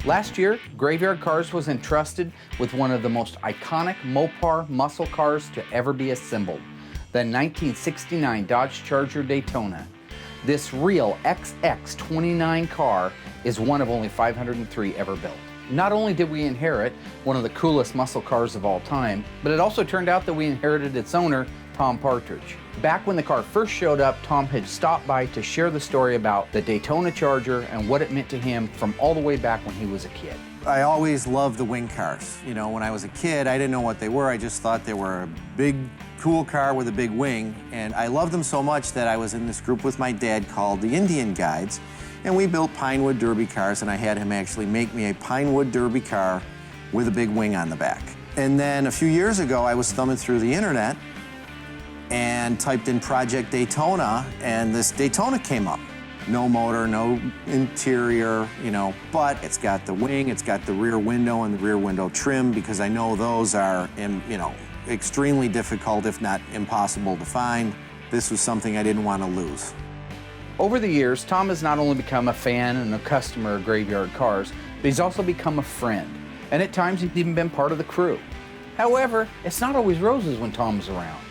Last year, Graveyard Carz was entrusted with one of the most iconic Mopar muscle cars to ever be assembled, the 1969 Dodge Charger Daytona. This real XX29 car is one of only 503 ever built. Not only did we inherit one of the coolest muscle cars of all time, but it also turned out that we inherited its owner, Tom Partridge. Back when the car first showed up, Tom had stopped by to share the story about the Daytona Charger and what it meant to him from all the way back when he was a kid. I always loved the wing cars. You know, when I was a kid, I didn't know what they were. I just thought they were a big, cool car with a big wing. And I loved them so much that I was in this group with my dad called the Indian Guides. And we built Pinewood Derby cars, and I had him actually make me a Pinewood Derby car with a big wing on the back. And then a few years ago, I was thumbing through the internet and typed in Project Daytona, and this Daytona came up. No motor, no interior, you know, but it's got the wing, it's got the rear window and the rear window trim, because I know those are, you know, extremely difficult, if not impossible to find. This was something I didn't want to lose. Over the years, Tom has not only become a fan and a customer of Graveyard Carz, but he's also become a friend. And at times, he's even been part of the crew. However, it's not always roses when Tom's around.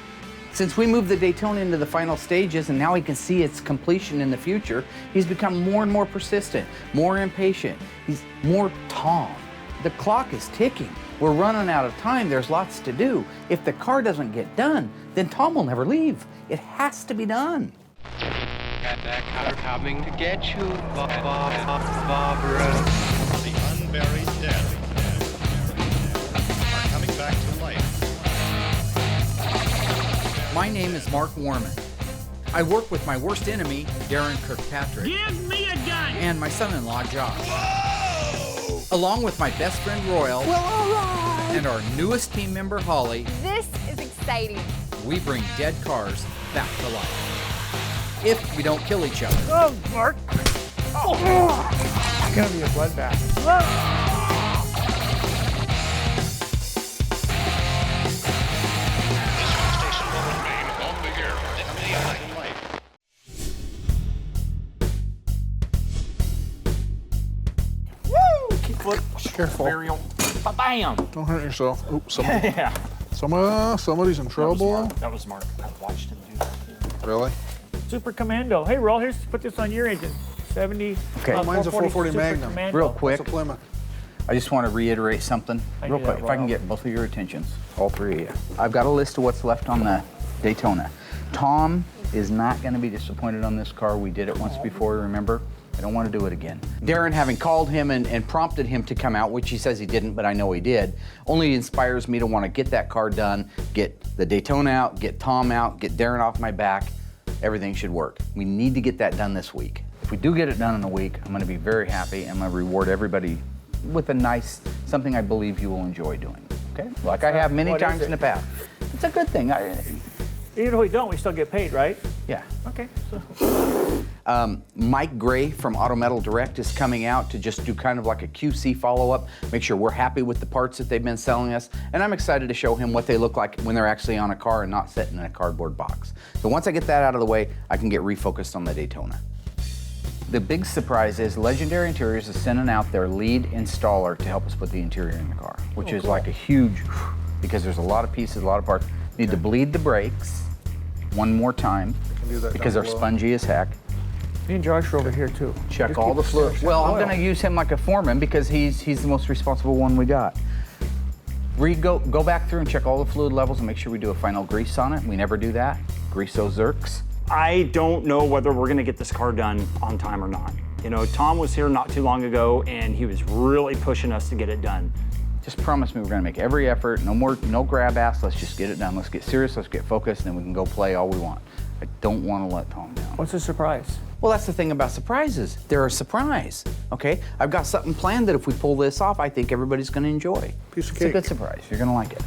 Since we moved the Daytona into the final stages and now he can see its completion in the future, he's become more and more persistent, more impatient. He's more Tom. The clock is ticking. We're running out of time. There's lots to do. If the car doesn't get done, then Tom will never leave. It has to be done. Got that car coming to get you, Barbara. The unburied dead are coming back to life. My name is Mark Warman. I work with my worst enemy, Darren Kirkpatrick. Give me a gun! And my son-in-law, Josh. Whoa! Along with my best friend, Royal. Well, all right. And our newest team member, Holly. This is exciting. We bring dead cars back to life. If we don't kill each other. Oh, Mark! Oh. It's gonna be a bloodbath. Careful. Burial. Bam! Don't hurt yourself. Oops, somebody, Yeah. somebody's in trouble. That was Mark. I watched him do that. Really? Super Commando. Hey, Roll, here's put this on your engine. 70. Okay. Mine's a 440 Super Magnum. Commando. Real quick, That's a Plymouth. I just want to reiterate something I real knew quick. that If I can well. get both of your attentions, all three of you. I've got a list of what's left on the Daytona. Tom is not going to be disappointed on this car. We did it once before, remember? I don't want to do it again. Darren, having called him and prompted him to come out, which he says he didn't, but I know he did, only inspires me to want to get that car done, get the Daytona out, get Tom out, get Darren off my back. Everything should work. We need to get that done this week. If we do get it done in a week, I'm going to be very happy. I'm going to reward everybody with a nice, something I believe you will enjoy doing, okay? Like I have many What is times in it? the past. It's a good thing. Even if we don't, we still get paid, right? Yeah. Okay. So. Mike Gray from Auto Metal Direct is coming out to just do kind of like a QC follow-up, make sure we're happy with the parts that they've been selling us, and I'm excited to show him what they look like when they're actually on a car and not sitting in a cardboard box. So once I get that out of the way, I can get refocused on the Daytona. The big surprise is Legendary Interiors is sending out their lead installer to help us put the interior in the car, which is like a huge, because there's a lot of pieces, a lot of parts. Need to bleed the brakes one more time do that because down they're below. spongy as heck. Me and Josh are over here too. Check Just all keep the fluid. checking Well, I'm oil. going to use him like a foreman because he's the most responsible one we got. Go back through and check all the fluid levels and make sure we do a final grease on it. We never do that. Grease those zerks. I don't know whether we're gonna get this car done on time or not. You know, Tom was here not too long ago and he was really pushing us to get it done. Just promise me we're going to make every effort. No grab ass. Let's just get it done. Let's get serious. Let's get focused, and then we can go play all we want. I don't want to let Tom down. What's the surprise? Well, that's the thing about surprises. They're a surprise, okay? I've got something planned that if we pull this off, I think everybody's going to enjoy. Piece of It's a cake. good surprise. You're going to like it.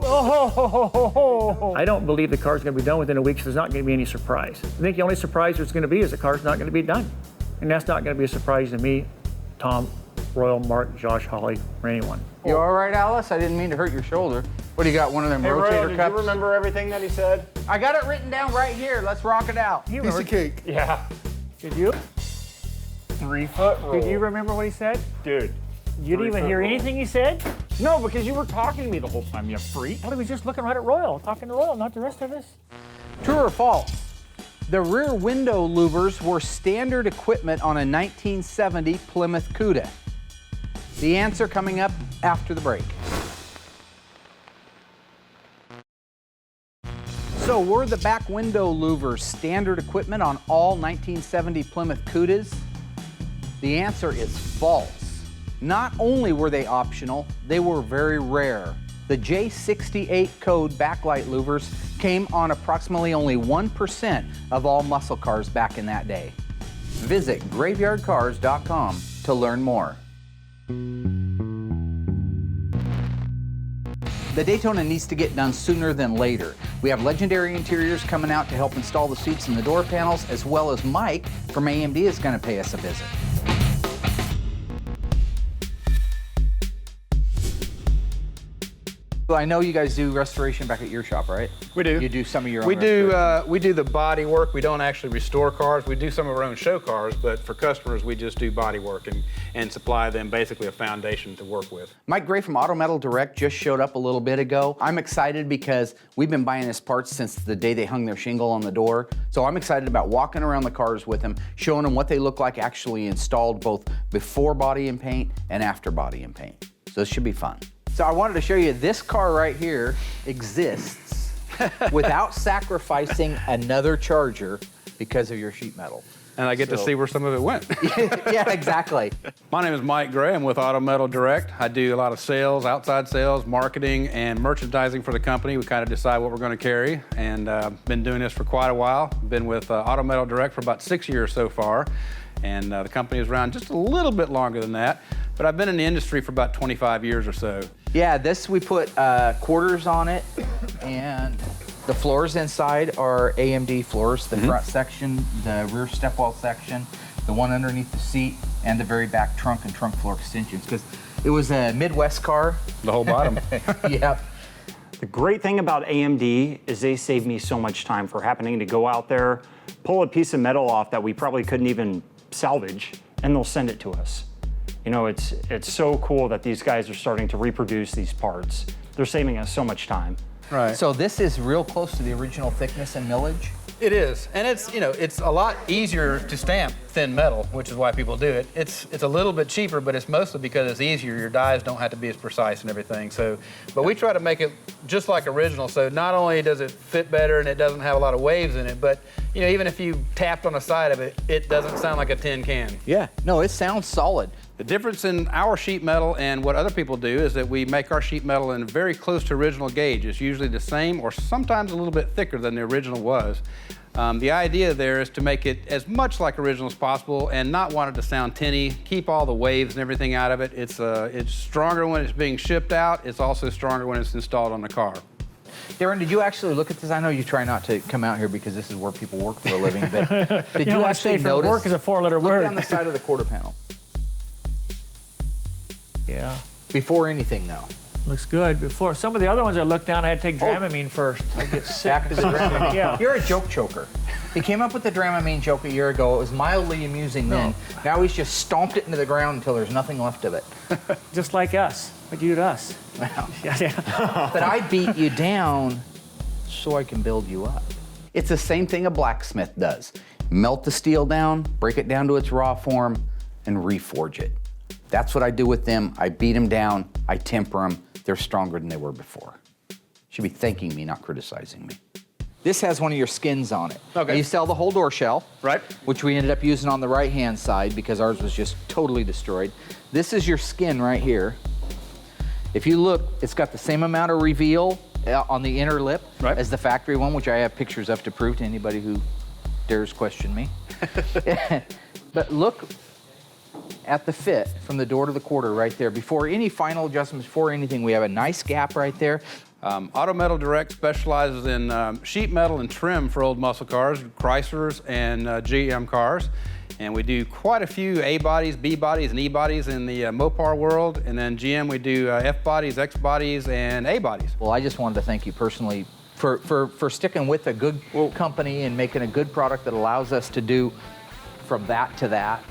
Oh, I don't believe the car's going to be done within a week, so there's not going to be any surprise. I think the only surprise there's going to be is the car's not going to be done. And that's not going to be a surprise to me, Tom, Royal, Mark, Josh, Holly, or anyone. You all right, Alice? I didn't mean to hurt your shoulder. What do you got, one of them Hey, rotator Royal, did cups? you remember everything that he said? I got it written down right here. Let's rock it out. You Piece remember- of cake. Yeah. Did you? 3-foot roll. Did you remember what he said? Dude. You didn't even 3-foot hear roll. anything he said? No, because you were talking to me the whole time, you freak. Well, he was just looking right at Royal, talking to Royal, not the rest of us. True or false? The rear window louvers were standard equipment on a 1970 Plymouth Cuda. The answer coming up after the break. So were the back window louvers standard equipment on all 1970 Plymouth Cudas? The answer is false. Not only were they optional, they were very rare. The J68 code backlight louvers came on approximately only 1% of all muscle cars back in that day. Visit graveyardcars.com to learn more. The Daytona needs to get done sooner than later. We have Legendary Interiors coming out to help install the seats and the door panels, as well as Mike from AMD is going to pay us a visit. Well, I know you guys do restoration back at your shop, right? We do. You do some of your own We do. restoration. We do the body work. We don't actually restore cars. We do some of our own show cars, but for customers, we just do body work and supply them basically a foundation to work with. Mike Gray from Auto Metal Direct just showed up a little bit ago. I'm excited because we've been buying his parts since the day they hung their shingle on the door. So I'm excited about walking around the cars with him, showing them what they look like actually installed both before body and paint and after body and paint. So this should be fun. So I wanted to show you this car right here exists without sacrificing another Charger because of your sheet metal. And I get to see where some of it went. Yeah, exactly. My name is Mike Gray. I'm with Auto Metal Direct. I do a lot of sales, outside sales, marketing, and merchandising for the company. We kind of decide what we're going to carry, and been doing this for quite a while. Been with Auto Metal Direct for about 6 years so far, and the company is around just a little bit longer than that. But I've been in the industry for about 25 years or so. Yeah, this we put quarters on it, and the floors inside are AMD floors. The front section, the rear step wall section, the one underneath the seat, and the very back trunk and trunk floor extensions. Because it was a Midwest car. The whole bottom. Yep. The great thing about AMD is they save me so much time for happening to go out there, pull a piece of metal off that we probably couldn't even salvage, and they'll send it to us. You know, it's so cool that these guys are starting to reproduce these parts. They're saving us so much time. Right. So this is real close to the original thickness and millage. It is, and it's, you know, it's a lot easier to stamp thin metal, which is why people do it. It's a little bit cheaper, but it's mostly because it's easier. Your dies don't have to be as precise and everything. So, but we try to make it just like original. So not only does it fit better and it doesn't have a lot of waves in it, but you know, even if you tapped on the side of it, it doesn't sound like a tin can. Yeah. No, it sounds solid. The difference in our sheet metal and what other people do is that we make our sheet metal in very close to original gauge. It's usually the same or sometimes a little bit thicker than the original was. The idea there is to make it as much like original as possible and not want it to sound tinny, keep all the waves and everything out of it. It's stronger when it's being shipped out. It's also stronger when it's installed on the car. Darren, did you actually look at this? I know you try not to come out here because this is where people work for a living, but did you actually notice? Work is a four-letter Look word. down the side of the quarter panel. Yeah, Before anything, though. looks good. Before some of the other ones I looked down, I had to take Dramamine first. I get sick. Back to the Dramamine. Yeah. You're a joke choker. He came up with the Dramamine joke a year ago. It was mildly amusing then. Now he's just stomped it into the ground until there's nothing left of it. Just like us. What you do to us. Wow. Yeah. But I beat you down so I can build you up. It's the same thing a blacksmith does. Melt the steel down, break it down to its raw form, and reforge it. That's what I do with them. I beat them down, I temper them. They're stronger than they were before. Should be thanking me, not criticizing me. This has one of your skins on it. Okay. Now you sell the whole door shell, Right. which we ended up using on the right-hand side because ours was just totally destroyed. This is your skin right here. If you look, it's got the same amount of reveal on the inner lip Right. as the factory one, which I have pictures of to prove to anybody who dares question me. But look at the fit from the door to the quarter right there. Before any final adjustments, before anything, we have a nice gap right there. Auto Metal Direct specializes in sheet metal and trim for old muscle cars, Chryslers and GM cars. And we do quite a few A bodies, B bodies, and E bodies in the Mopar world. And then GM, we do F bodies, X bodies, and A bodies. Well, I just wanted to thank you personally for sticking with a good company and making a good product that allows us to do from that to that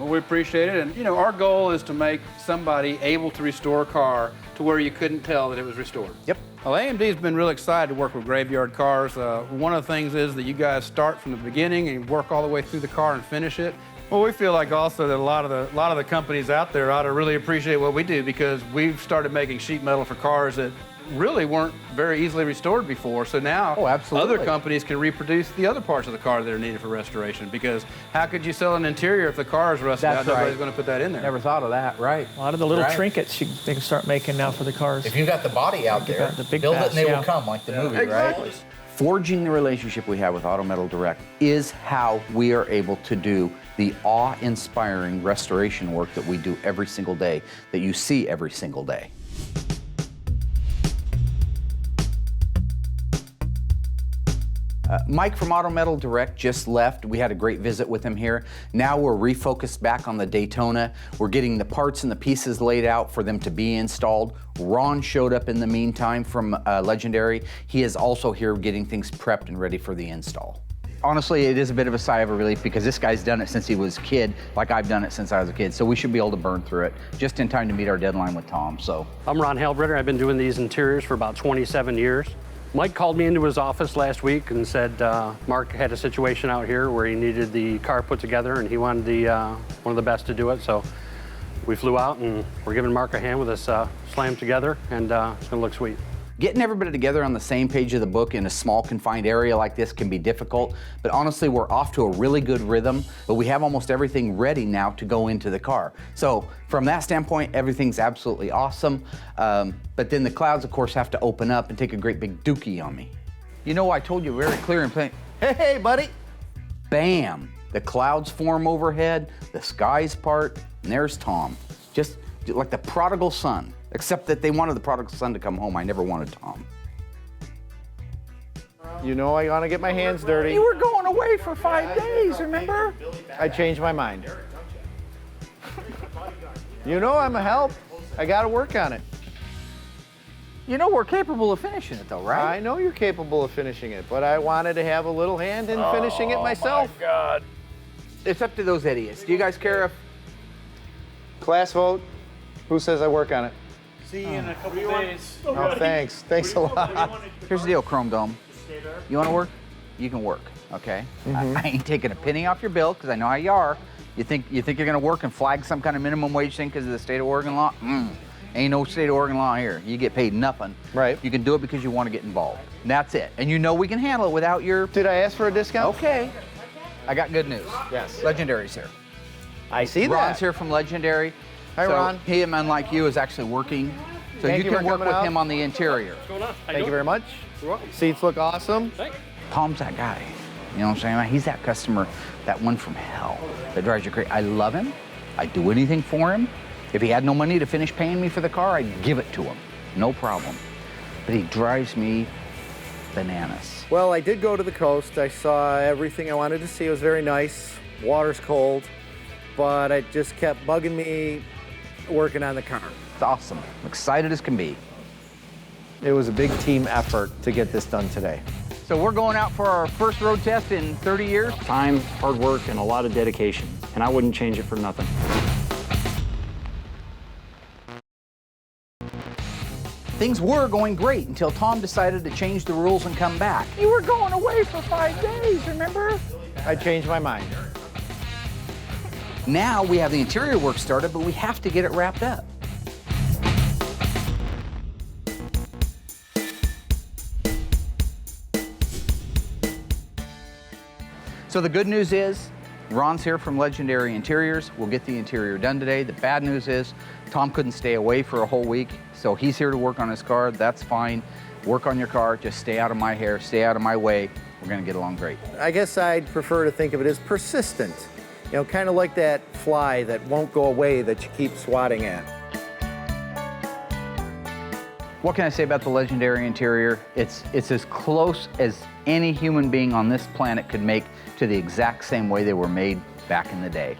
Well, we appreciate it. And, you know, our goal is to make somebody able to restore a car to where you couldn't tell that it was restored. Yep. Well, AMD's been really excited to work with Graveyard Cars. One of the things is that you guys start from the beginning and work all the way through the car and finish it. Well, we feel like also that a lot of the companies out there ought to really appreciate what we do, because we've started making sheet metal for cars that really weren't very easily restored before. So now other companies can reproduce the other parts of the car that are needed for restoration, because how could you sell an interior if the car is rusted out? Nobody's going to put that in there. Never thought of that, right? A lot of the little trinkets they can start making now for the cars. If you got the body out there, the big build pass, it and they will come, like the movie, Exactly. right? Forging the relationship we have with Auto Metal Direct is how we are able to do the awe-inspiring restoration work that we do every single day, that you see every single day. Mike from Auto Metal Direct just left. We had a great visit with him here. Now we're refocused back on the Daytona. We're getting the parts and the pieces laid out for them to be installed. Ron showed up in the meantime from Legendary. He is also here getting things prepped and ready for the install. Honestly, it is a bit of a sigh of relief, because this guy's done it since he was a kid, like I've done it since I was a kid. So we should be able to burn through it just in time to meet our deadline with Tom. So I'm Ron Hailbringer. I've been doing these interiors for about 27 years. Mike called me into his office last week and said Mark had a situation out here where he needed the car put together, and he wanted one of the best to do it. So we flew out, and we're giving Mark a hand with us slammed together, and it's gonna look sweet. Getting everybody together on the same page of the book in a small confined area like this can be difficult, but honestly, we're off to a really good rhythm, but we have almost everything ready now to go into the car. So from that standpoint, everything's absolutely awesome. But then the clouds, of course, have to open up and take a great big dookie on me. You know, I told you very clear and plain, hey, buddy. Bam, the clouds form overhead, the skies part, and there's Tom. Just like the prodigal son. Except that they wanted the prodigal son to come home. I never wanted Tom. You know I want to get my hands dirty. You were going away for 5 days, remember? I changed my mind. You know I'm a help. I got to work on it. You know we're capable of finishing it though, right? I know you're capable of finishing it, but I wanted to have a little hand in finishing it myself. Oh my God. It's up to those idiots. Do you guys care if... Class vote. Who says I work on it? See you in a couple days. Oh, thanks. Thanks a lot. Here's the deal, Chrome Dome. You want to work? You can work, okay? I ain't taking a penny off your bill, because I know how you are. You think you're going to work and flag some kind of minimum wage thing because of the state of Oregon law? Ain't no state of Oregon law here. You get paid nothing. Right. You can do it because you want to get involved. And that's it. And you know we can handle it without your... Did I ask for a discount? Okay. I got good news. Yes. Legendary's here. I see that. Ron's here from Legendary. Hi, so Ron. He, unlike you, is actually working. So Thank you you can for work coming with out. him on the interior. Thank you very much. You're welcome. Seats look awesome. Thanks. Tom's that guy. You know what I'm saying? He's that customer, that one from hell that drives you crazy. I love him. I'd do anything for him. If he had no money to finish paying me for the car, I'd give it to him. No problem. But he drives me bananas. Well, I did go to the coast. I saw everything I wanted to see. It was very nice. Water's cold, but it just kept bugging me working on the car. It's awesome. I'm excited as can be. It was a big team effort to get this done today. So we're going out for our first road test in 30 years. Time, hard work, and a lot of dedication. And I wouldn't change it for nothing. Things were going great until Tom decided to change the rules and come back. You were going away for 5 days, remember? I changed my mind. Now we have the interior work started, but we have to get it wrapped up. So the good news is, Ron's here from Legendary Interiors. We'll get the interior done today. The bad news is, Tom couldn't stay away for a whole week, so he's here to work on his car. That's fine. Work on your car, just stay out of my hair, stay out of my way. We're gonna get along great. I guess I'd prefer to think of it as persistent. You know, kind of like that fly that won't go away that you keep swatting at. What can I say about the Legendary interior? It's as close as any human being on this planet could make to the exact same way they were made back in the day.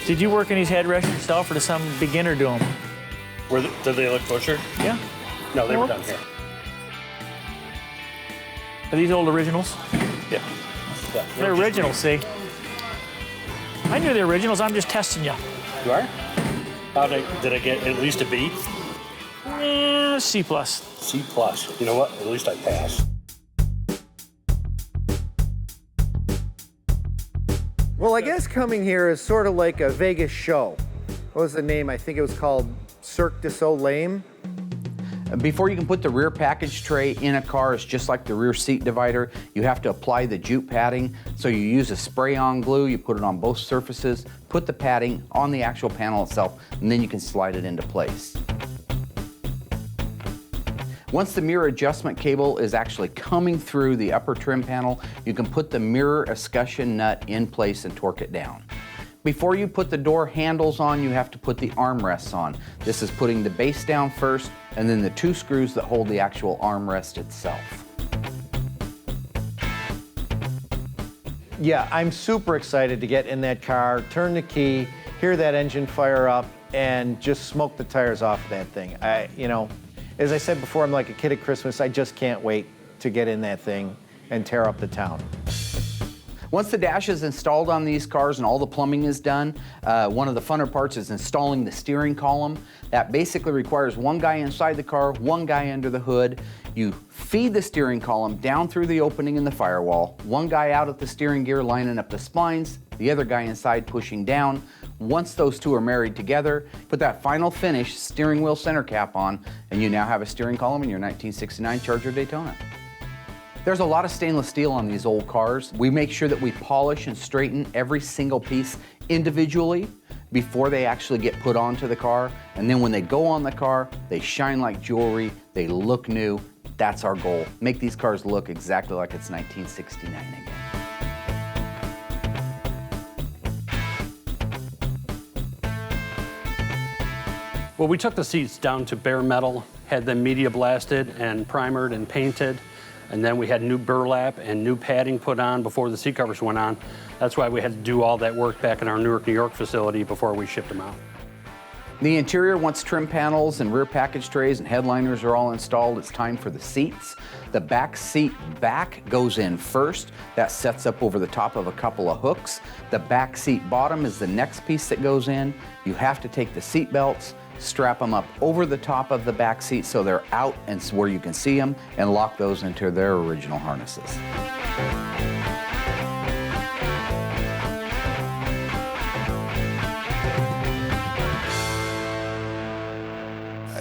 Did you work in these headrests yourself, or did some beginner do them? Did they look butchered? Yeah. No, they were done here. Are these old originals? Yeah. They're originals, see? I knew the originals. I'm just testing you. You are? Did I get at least a B? C+. C+. You know what? At least I passed. Well, I guess coming here is sort of like a Vegas show. What was the name? I think it was called Cirque du Soleil. Before you can put the rear package tray in a car, it's just like the rear seat divider. You have to apply the jute padding. So you use a spray-on glue, you put it on both surfaces, put the padding on the actual panel itself, and then you can slide it into place. Once the mirror adjustment cable is actually coming through the upper trim panel, you can put the mirror escutcheon nut in place and torque it down. Before you put the door handles on, you have to put the armrests on. This is putting the base down first, and then the 2 screws that hold the actual armrest itself. Yeah, I'm super excited to get in that car, turn the key, hear that engine fire up, and just smoke the tires off of that thing. As I said before, I'm like a kid at Christmas. I just can't wait to get in that thing and tear up the town. Once the dash is installed on these cars and all the plumbing is done, one of the funner parts is installing the steering column. That basically requires one guy inside the car, one guy under the hood. You feed the steering column down through the opening in the firewall, one guy out at the steering gear lining up the splines, the other guy inside pushing down. Once those two are married together, put that final finish steering wheel center cap on, and you now have a steering column in your 1969 Charger Daytona. There's a lot of stainless steel on these old cars. We make sure that we polish and straighten every single piece individually before they actually get put onto the car. And then when they go on the car, they shine like jewelry, they look new. That's our goal. Make these cars look exactly like it's 1969 again. Well, we took the seats down to bare metal, had them media blasted and primered and painted. And then we had new burlap and new padding put on before the seat covers went on. That's why we had to do all that work back in our Newark, New York facility before we shipped them out. The interior, once trim panels and rear package trays and headliners are all installed, it's time for the seats. The back seat back goes in first. That sets up over the top of a couple of hooks. The back seat bottom is the next piece that goes in. You have to take the seat belts, strap them up over the top of the back seat so they're out and where you can see them, and lock those into their original harnesses.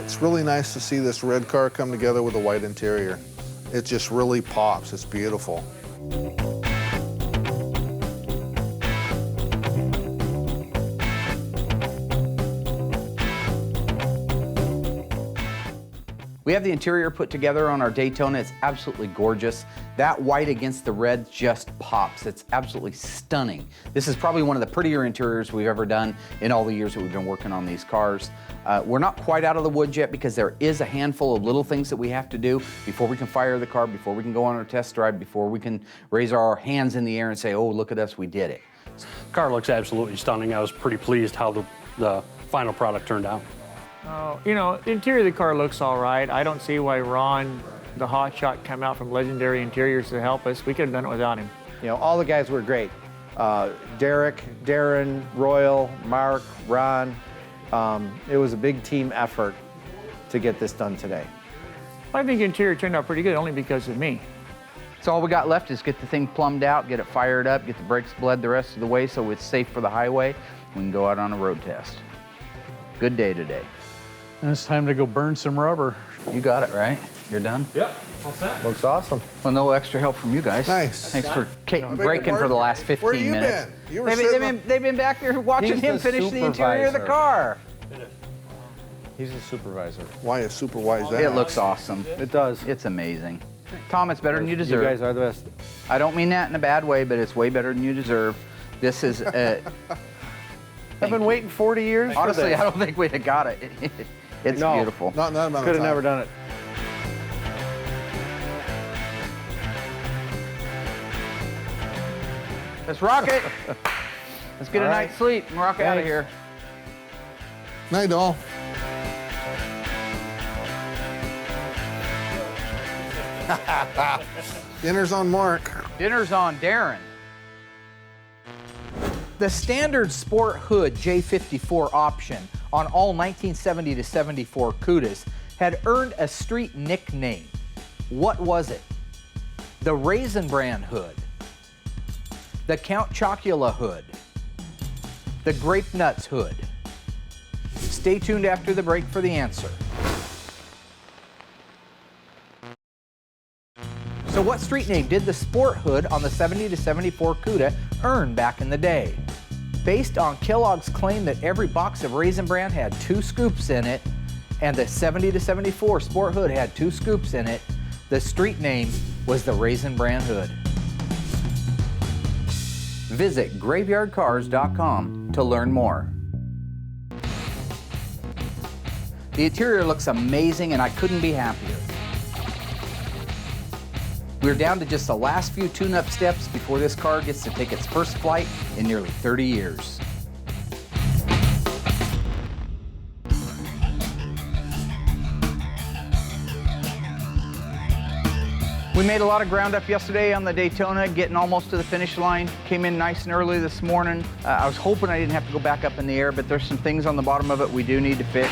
It's really nice to see this red car come together with a white interior. It just really pops. It's beautiful. We have the interior put together on our Daytona. It's absolutely gorgeous. That white against the red just pops. It's absolutely stunning. This is probably one of the prettier interiors we've ever done in all the years that we've been working on these cars. We're not quite out of the woods yet because there is a handful of little things that we have to do before we can fire the car, before we can go on our test drive, before we can raise our hands in the air and say, oh, look at us, we did it. The car looks absolutely stunning. I was pretty pleased how the final product turned out. The interior of the car looks all right. I don't see why Ron, the hotshot, come out from Legendary Interiors to help us. We could have done it without him. All the guys were great. Derek, Darren, Royal, Mark, Ron. It was a big team effort to get this done today. I think the interior turned out pretty good only because of me. So all we got left is get the thing plumbed out, get it fired up, get the brakes bled the rest of the way so it's safe for the highway. We can go out on a road test. Good day today. And it's time to go burn some rubber. You got it, right? You're done? Yep. What's that? Looks awesome. Well, no extra help from you guys. Nice. Thanks for breaking for the last 15 Where you minutes. been? You were They've been back there watching He's him the finish the interior of the supervisor. car. He's a supervisor. Why is super wise that? It looks awesome. It does. It's amazing. Tom, it's better than you You deserve. guys are the best. I don't mean that in a bad way, but it's way better than you deserve. This is, I've been waiting 40 years for honestly, this. I don't think we'd have got it. It's No. beautiful. Not that amount of Could have time. never done it. Let's rock it. Let's get All a right. night's sleep and rock out of Thanks. here. Night, all. Dinner's on Mark. Dinner's on Darren. The standard sport hood J54 option on all 1970 to 74 Cudas had earned a street nickname. What was it? The Raisin Bran hood, the Count Chocula hood, the Grape Nuts hood. Stay tuned after the break for the answer. So what street name did the sport hood on the 70 to 74 Cuda earn back in the day? Based on Kellogg's claim that every box of Raisin Bran had 2 scoops in it, and the 70 to 74 sport hood had 2 scoops in it, the street name was the Raisin Bran hood. Visit graveyardcars.com to learn more. The interior looks amazing and I couldn't be happier. We're down to just the last few tune-up steps before this car gets to take its first flight in nearly 30 years. We made a lot of ground up yesterday on the Daytona, getting almost to the finish line. Came in nice and early this morning. I was hoping I didn't have to go back up in the air, but there's some things on the bottom of it we do need to fix.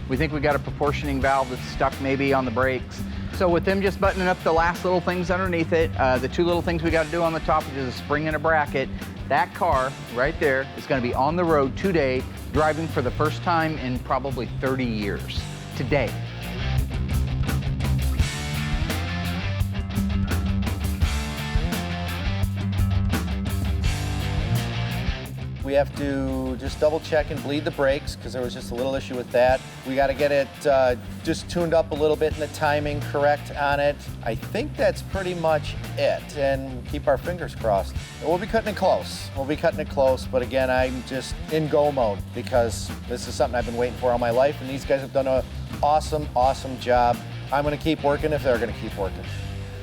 We think we got a proportioning valve that's stuck maybe on the brakes. So with them just buttoning up the last little things underneath it, the 2 little things we got to do on the top, which is a spring and a bracket, that car right there is going to be on the road today, driving for the first time in probably 30 years. Today. We have to just double check and bleed the brakes because there was just a little issue with that. We got to get it just tuned up a little bit and the timing correct on it. I think that's pretty much it, and keep our fingers crossed. We'll be cutting it close. But again, I'm just in go mode because this is something I've been waiting for all my life, and these guys have done an awesome, awesome job. I'm going to keep working if they're going to keep working.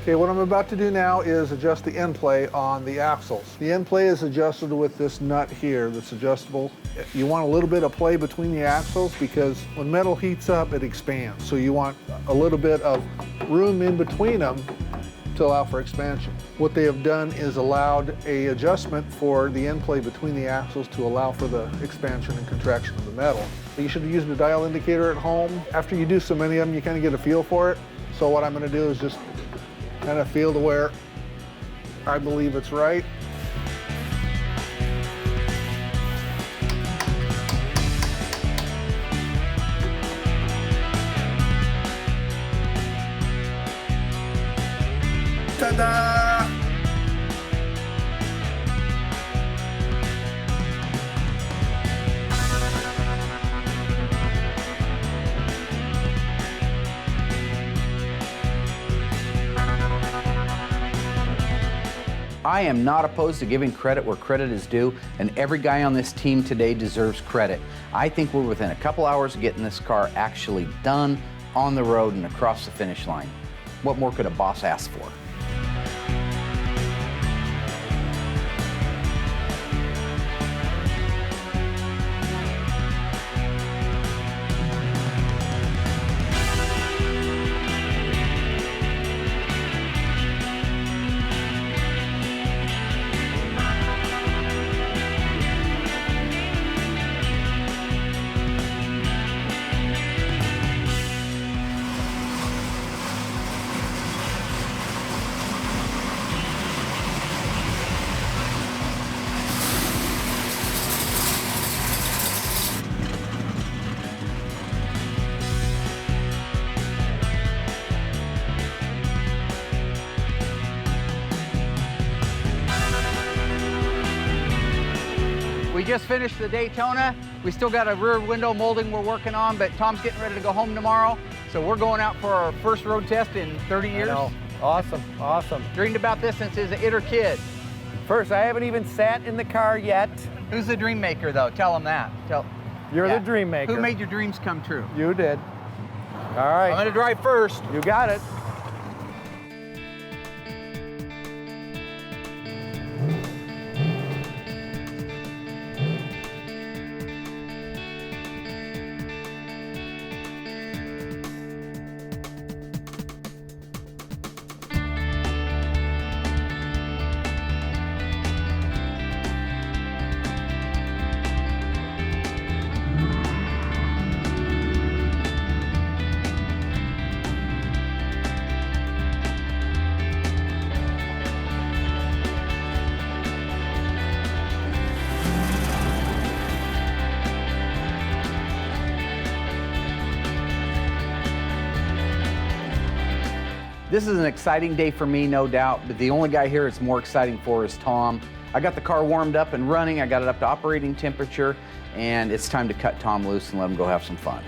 Okay, what I'm about to do now is adjust the end play on the axles. The end play is adjusted with this nut here that's adjustable. You want a little bit of play between the axles because when metal heats up, it expands. So you want a little bit of room in between them to allow for expansion. What they have done is allowed an adjustment for the end play between the axles to allow for the expansion and contraction of the metal. You should use the dial indicator at home. After you do so many of them, you kind of get a feel for it. So what I'm going to do is just kind of feel to where I believe it's right. Ta-da! I am not opposed to giving credit where credit is due, and every guy on this team today deserves credit. I think we're within a couple hours of getting this car actually done, on the road, and across the finish line. What more could a boss ask for? We just finished the Daytona. We still got a rear window molding we're working on, but Tom's getting ready to go home tomorrow. So we're going out for our first road test in 30 years. I know. Awesome, awesome. Dreamed about this since he was an itter kid. First, I haven't even sat in the car yet. Who's the dream maker, though? Tell him that. You're the dream maker. Who made your dreams come true? You did. All right. I'm gonna drive first. You got it. This is an exciting day for me, no doubt, but the only guy here it's more exciting for is Tom. I got the car warmed up and running, I got it up to operating temperature, and it's time to cut Tom loose and let him go have some fun.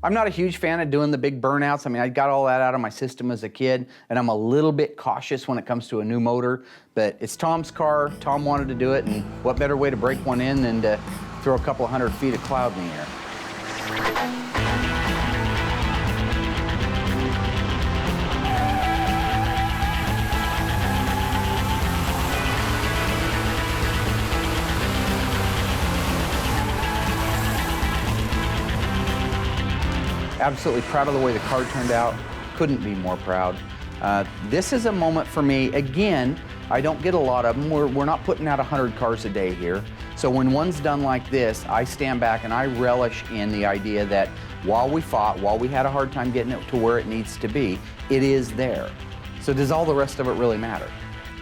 I'm not a huge fan of doing the big burnouts. I mean, I got all that out of my system as a kid, and I'm a little bit cautious when it comes to a new motor, but it's Tom's car. Tom wanted to do it, and what better way to break one in than to throw a couple 100 feet of cloud in the air. Absolutely proud of the way the car turned out. Couldn't be more proud. This is a moment for me. Again, I don't get a lot of them. We're not putting out 100 cars a day here. So when one's done like this, I stand back and I relish in the idea that while we fought, while we had a hard time getting it to where it needs to be, it is there. So does all the rest of it really matter?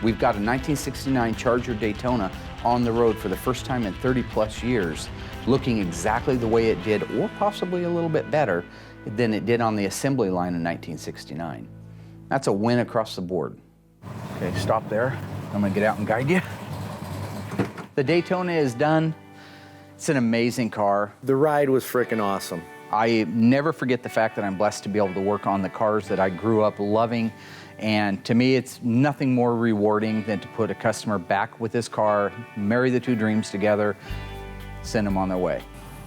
We've got a 1969 Charger Daytona on the road for the first time in 30 plus years, looking exactly the way it did, or possibly a little bit better than it did on the assembly line in 1969. That's a win across the board. Okay, stop there. I'm gonna get out and guide you. The Daytona is done. It's an amazing car. The ride was freaking awesome. I never forget the fact that I'm blessed to be able to work on the cars that I grew up loving. And to me, it's nothing more rewarding than to put a customer back with this car, marry the two dreams together, send them on their way.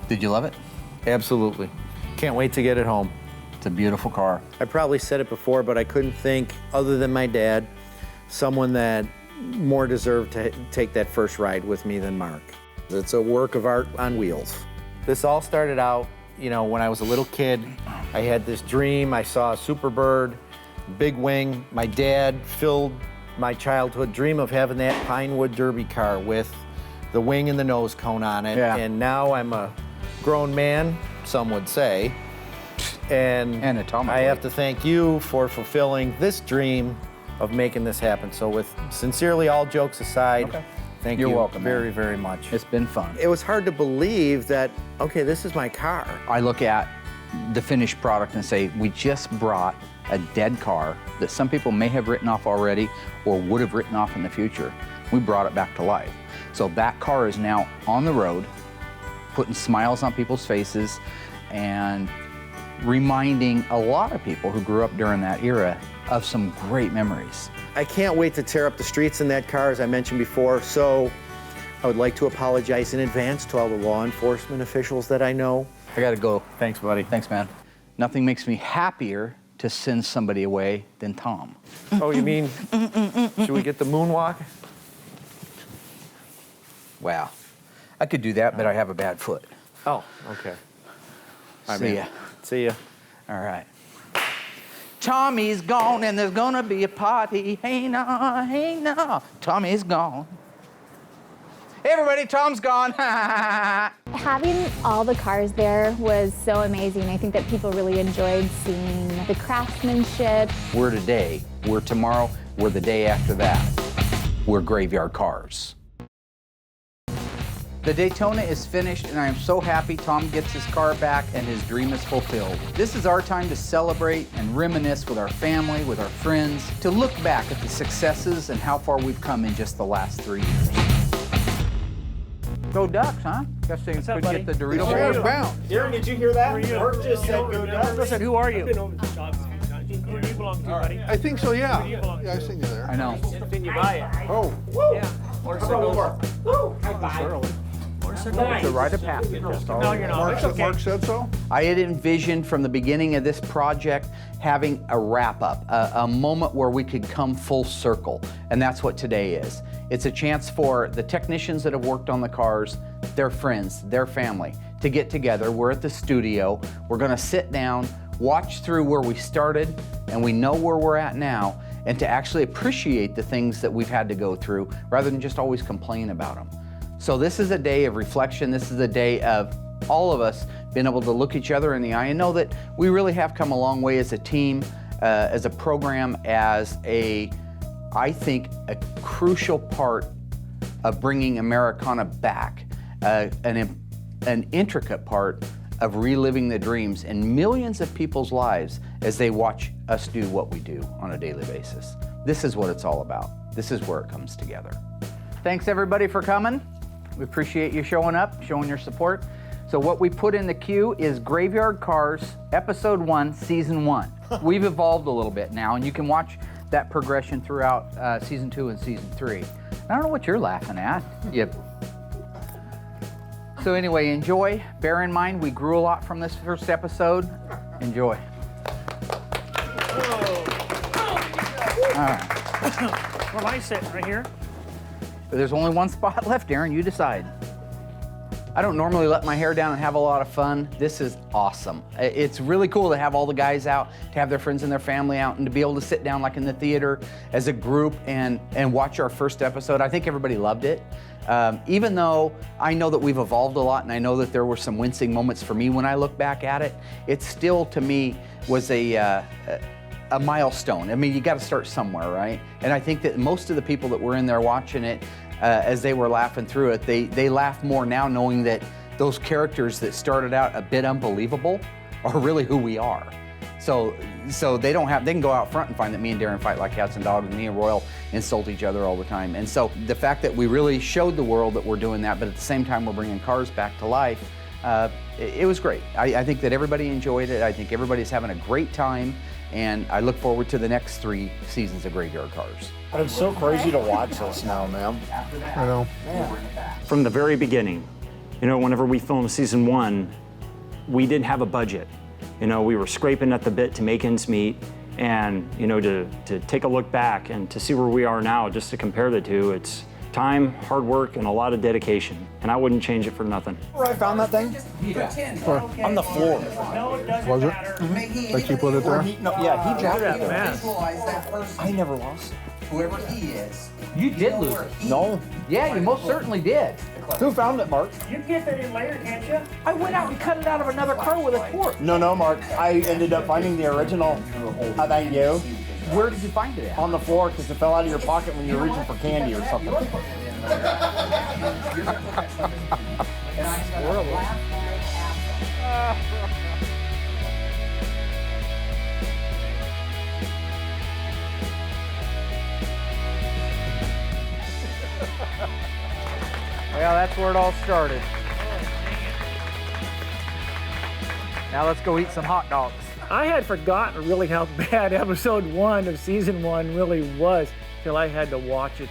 Did you love it? Absolutely. Can't wait to get it home. It's a beautiful car. I probably said it before, but I couldn't think, other than my dad, someone that more deserved to take that first ride with me than Mark. It's a work of art on wheels. This all started out, you know, when I was a little kid. I had this dream. I saw a Superbird, big wing. My dad filled my childhood dream of having that Pinewood Derby car with the wing and the nose cone on it. Yeah. And now I'm a grown man, some would say. And anatomically, I have to thank you for fulfilling this dream of making this happen. So with sincerely all jokes aside, thank you welcome, very, man. very much. It's been fun. It was hard to believe that, okay, this is my car. I look at the finished product and say, we just brought a dead car that some people may have written off already or would have written off in the future. We brought it back to life. So that car is now on the road, putting smiles on people's faces and reminding a lot of people who grew up during that era of some great memories. I can't wait to tear up the streets in that car, as I mentioned before, so I would like to apologize in advance to all the law enforcement officials that I know. I gotta go. Thanks, buddy. Thanks, man. Nothing makes me happier to send somebody away than Tom. Oh, you mean, should we get the moonwalk? Wow. I could do that, but I have a bad foot. Oh, okay. See ya. See ya. All right. Tommy's gone and there's gonna be a party. Hey no, hey no. Tommy's gone. Hey everybody, Tom's gone. Having all the cars there was so amazing. I think that people really enjoyed seeing the craftsmanship. We're today, we're tomorrow, we're the day after that. We're Graveyard Cars. The Daytona is finished, and I am so happy Tom gets his car back and his dream is fulfilled. This is our time to celebrate and reminisce with our family, with our friends, to look back at the successes and how far we've come in just the last 3 years. Go Ducks, huh? Guess they could get the Dorito Cheers, Bowl. bound. Darren, did you hear that? Mark just said go Ducks. Listen, who are you? Who do you belong to, buddy? I think so, yeah. Who do you belong to? Yeah, I seen you there. I know. Didn't you buy it? Oh, Yeah. Or It's a rite of passage. That's all. No, you're not. It's okay. Mark said so? I had envisioned from the beginning of this project having a wrap-up, a moment where we could come full circle, and that's what today is. It's a chance for the technicians that have worked on the cars, their friends, their family, to get together. We're at the studio. We're gonna sit down, watch through where we started, and we know where we're at now, and to actually appreciate the things that we've had to go through rather than just always complain about them. So this is a day of reflection. This is a day of all of us being able to look each other in the eye and know that we really have come a long way as a team, as a program, as I think, a crucial part of bringing Americana back, an intricate part of reliving the dreams in millions of people's lives as they watch us do what we do on a daily basis. This is what it's all about. This is where it comes together. Thanks everybody for coming. We appreciate you showing up, showing your support. So what we put in the queue is Graveyard Carz, Episode 1, Season 1. We've evolved a little bit now, and you can watch that progression throughout Season 2 and Season 3. I don't know what you're laughing at. So anyway, enjoy. Bear in mind, we grew a lot from this first episode. Enjoy. All right. Well, I sit right here. There's only one spot left, Aaron. You decide. I don't normally let my hair down and have a lot of fun. This is awesome. It's really cool to have all the guys out, to have their friends and their family out, and to be able to sit down like in the theater as a group and watch our first episode. I think everybody loved it. Even though I know that we've evolved a lot, and I know that there were some wincing moments for me when I look back at it, it still, to me, was a milestone. I mean, you got to start somewhere, right? And I think that most of the people that were in there watching it, as they were laughing through it, they laugh more now knowing that those characters that started out a bit unbelievable are really who we are. So they can go out front and find that me and Darren fight like cats and dogs, and me and Royal insult each other all the time. And so the fact that we really showed the world that we're doing that, but at the same time we're bringing Carz back to life, it was great. I think that everybody enjoyed it. I think everybody's having a great time, and I look forward to the next 3 seasons of Graveyard Carz. It's so crazy to watch this now, man. I know. From the very beginning, whenever we filmed Season 1, we didn't have a budget. We were scraping at the bit to make ends meet, and to take a look back and to see where we are now, just to compare the two, it's time, hard work, and a lot of dedication, and I wouldn't change it for nothing. Where I found that thing? On the floor. Was it? Mm-hmm. Like you put it there? He dropped it there. I never lost it. Whoever he is. You did lose it. No. Yeah, you most certainly did. Who found it, Mark? You can get that in later, can't you? I went out and cut it out of another car with a torch. No, Mark. I ended up finding the original. How about you? Where did you find it at? On the floor, because it fell out of your pocket when you were reaching for candy or something. Well, that's where it all started. Now let's go eat some hot dogs. I had forgotten really how bad Episode 1 of Season 1 really was till I had to watch it.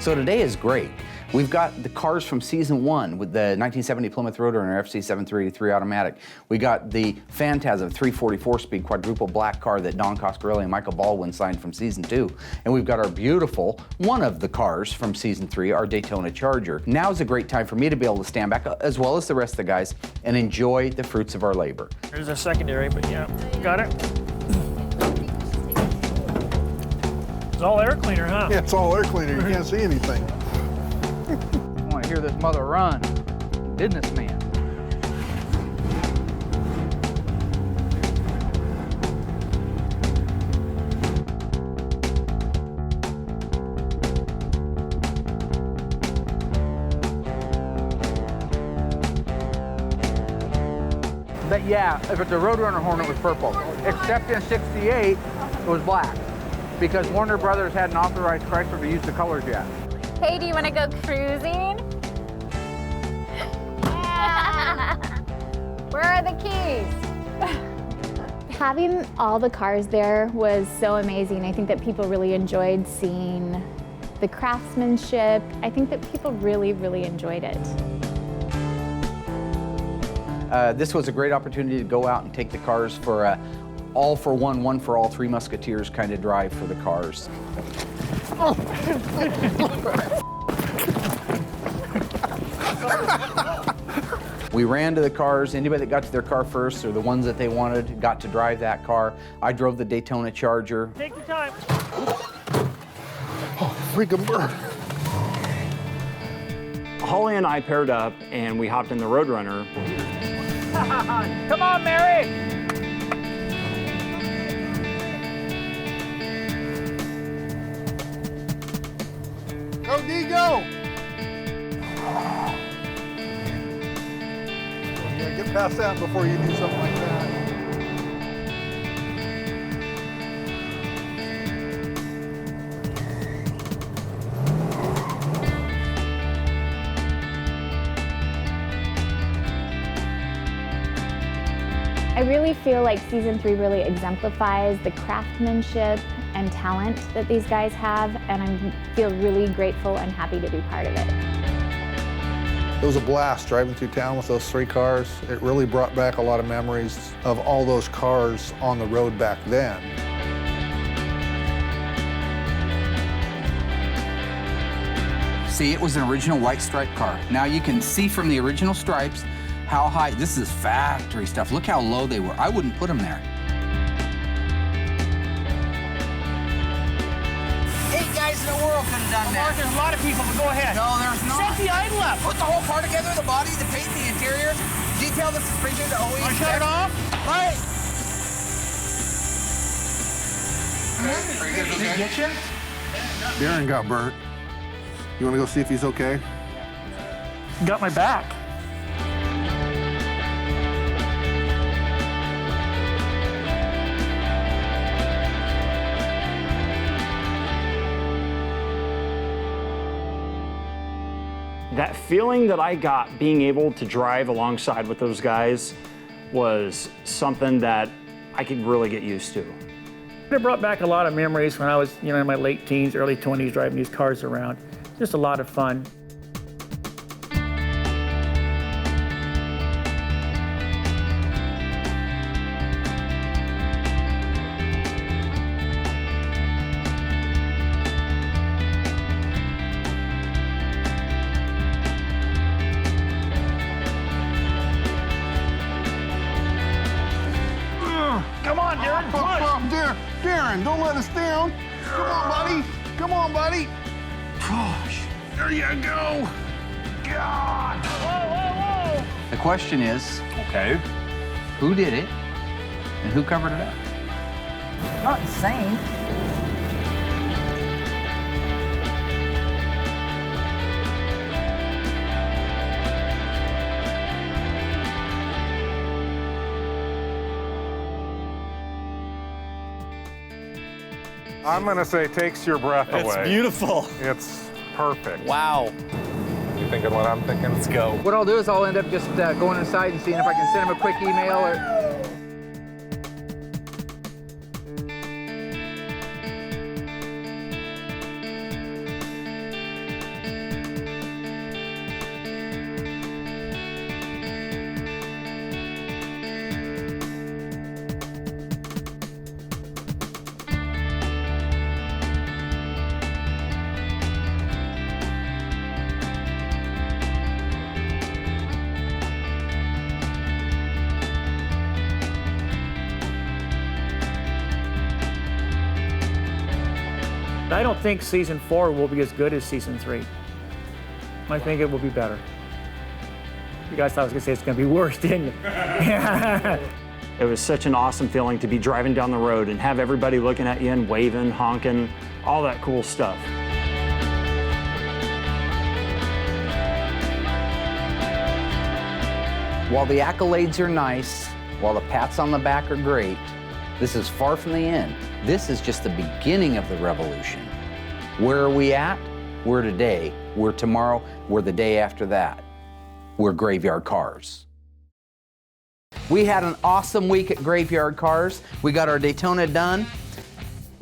So today is great. We've got the cars from Season 1 with the 1970 Plymouth Rotor and our FC 7383 automatic. We got the Phantasm 344-speed quadruple black car that Don Coscarelli and Michael Baldwin signed from Season 2. And we've got our beautiful, one of the cars from Season 3, our Daytona Charger. Now's a great time for me to be able to stand back, as well as the rest of the guys, and enjoy the fruits of our labor. There's a secondary, but yeah, got it. It's all air cleaner, huh? Yeah, it's all air cleaner. You can't see anything. I want to hear this mother run. Businessman. But yeah, if it's a Roadrunner Hornet, it was purple. Except in '68, it was black. Because Warner Brothers hadn't authorized Chrysler to use the colors yet. Hey, do you want to go cruising? Yeah. Where are the keys? Having all the cars there was so amazing. I think that people really enjoyed seeing the craftsmanship. I think that people really, really enjoyed it. This was a great opportunity to go out and take the cars for all for one for all, Three Musketeers kind of drive for the Carz. We ran to the cars. Anybody that got to their car first, or the ones that they wanted, got to drive that car. I drove the Daytona Charger. Take your time. Oh, freaking bird. Holly and I paired up and we hopped in the Roadrunner. Come on, Mary. Go, D, go! Yeah, get past that before you do something like that. I really feel like season 3 really exemplifies the craftsmanship and talent that these guys have, and I feel really grateful and happy to be part of it. It was a blast driving through town with those 3 cars. It really brought back a lot of memories of all those cars on the road back then. See, it was an original white stripe car. Now you can see from the original stripes how high. This is factory stuff. Look how low they were. I wouldn't put them there. 8 guys in the world could have done that. Mark, there's a lot of people, but go ahead. No, there's not. Set the idle up. Put the whole car together, the body, the paint, the interior, detail the suspension, the OE. Want to shut it off? Right. Did he get you? Darren got burnt. You want to go see if he's okay? Got my back. That feeling that I got being able to drive alongside with those guys was something that I could really get used to. It brought back a lot of memories when I was, in my late teens, early 20s, driving these cars around. Just a lot of fun. Come on, Darren, push! Darren, don't let us down. Come on, buddy. Come on, buddy. Push. There you go. God. Whoa, whoa, whoa! The question is, Okay. who did it and who covered it up? Not insane. I'm gonna say takes your breath away. It's beautiful. It's perfect. Wow. You thinking what I'm thinking? Let's go. What I'll do is I'll end up just going inside and seeing if I can send him a quick email or... I don't think season 4 will be as good as season 3. I think it will be better. You guys thought I was gonna say it's gonna be worse, didn't you? It was such an awesome feeling to be driving down the road and have everybody looking at you and waving, honking, all that cool stuff. While the accolades are nice, while the pats on the back are great, this is far from the end. This is just the beginning of the revolution. Where are we at? We're today. We're tomorrow. We're the day after that. We're Graveyard Carz. We had an awesome week at Graveyard Carz. We got our Daytona done.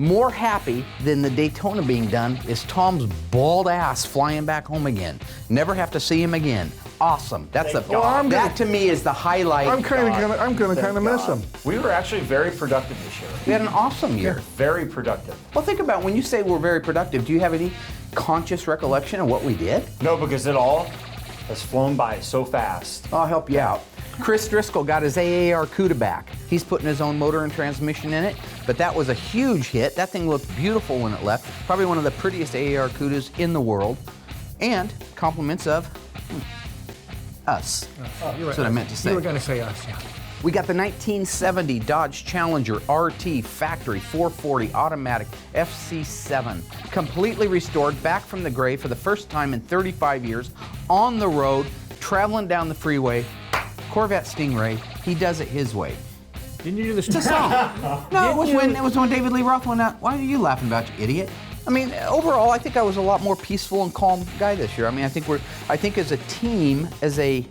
More happy than the Daytona being done is Tom's bald ass flying back home again. Never have to see him again. Awesome. That's that to me is the highlight. I'm gonna miss him. We were actually very productive this year. We had an awesome year. Very productive. Well, think about when you say we're very productive. Do you have any conscious recollection of what we did? No, because it all has flown by so fast. I'll help you out. Chris Driscoll got his AAR CUDA back. He's putting his own motor and transmission in it, but that was a huge hit. That thing looked beautiful when it left. Probably one of the prettiest AAR CUDAs in the world. And compliments of us. That's what I meant to say. You were going to say us, yeah. We got the 1970 Dodge Challenger RT Factory 440 Automatic FC7. Completely restored, back from the grave for the first time in 35 years, on the road, traveling down the freeway. Corvette Stingray, he does it his way. Didn't you do this? It's a song. No, it was when David Lee Roth went out. Why are you laughing about, you idiot? I mean, overall, I think I was a lot more peaceful and calm guy this year. I mean, I think as a team, as a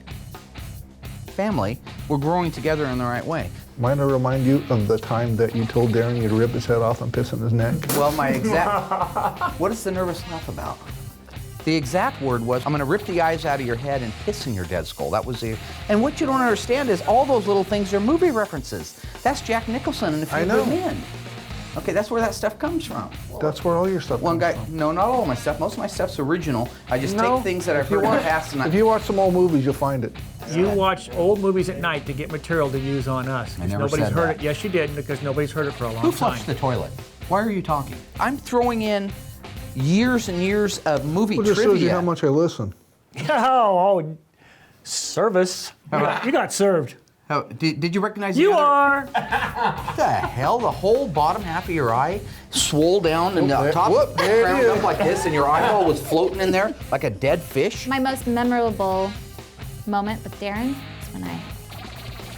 family, we're growing together in the right way. Might I remind you of the time that you told Darren you'd rip his head off and piss in his neck? Well, my exact, what is the nervous laugh about? The exact word was, I'm gonna rip the eyes out of your head and piss in your dead skull. That was the, and what you don't understand is all those little things are movie references. That's Jack Nicholson in A Few Good Men. Okay, that's where that stuff comes from. That's where all your stuff comes from. No, not all of my stuff. Most of my stuff's original. I just take things that I've heard in the past. If you watch some old movies, you'll find it. You watch old movies at night to get material to use on us. I never nobody's said heard that. it. Yes, you did, because nobody's heard it for a long time. Who flushed the toilet? Why are you talking? I'm throwing in years and years of movie Well, just shows you trivia. how much I listen. Oh, service. You got served. Oh, did you recognize You the other? are. What the hell? The whole bottom half of your eye swole down and the top there it round is. up like this, and your eyeball was floating in there like a dead fish. My most memorable moment with Darren is when I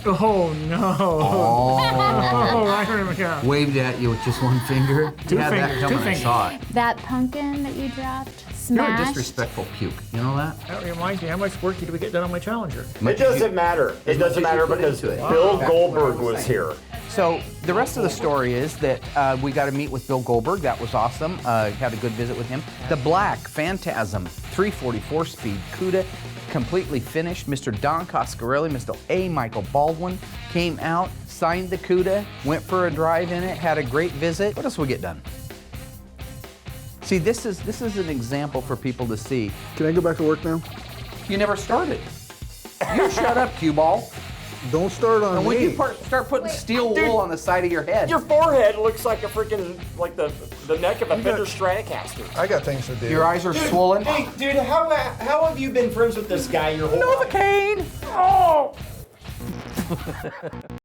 Oh, no. Oh. I remember, yeah. Waved at you with just one finger. Two You had that fingers, coming, two I fingers. saw it. that pumpkin that you dropped You're a smashed. disrespectful puke. You know that? That reminds me, how much work did we get done on my Challenger? It doesn't matter. It doesn't matter because Bill Goldberg was here. So the rest of the story is that we got to meet with Bill Goldberg. That was awesome. Had a good visit with him. The Black Phantasm 344 speed CUDA, completely finished. Mr. Don Coscarelli, Mr. A. Michael Baldwin came out, signed the CUDA, went for a drive in it, had a great visit. What else we get done? See, this is an example for people to see. Can I go back to work now? You never started. You shut up, cue ball. Don't start on And when me. you start putting steel wool on the side of your head. Your forehead looks like a freaking, like the neck of a Fender Stratocaster. I got things to do. Your eyes are swollen. Hey, dude, how have you been friends with this guy your whole life? Novocaine! Oh!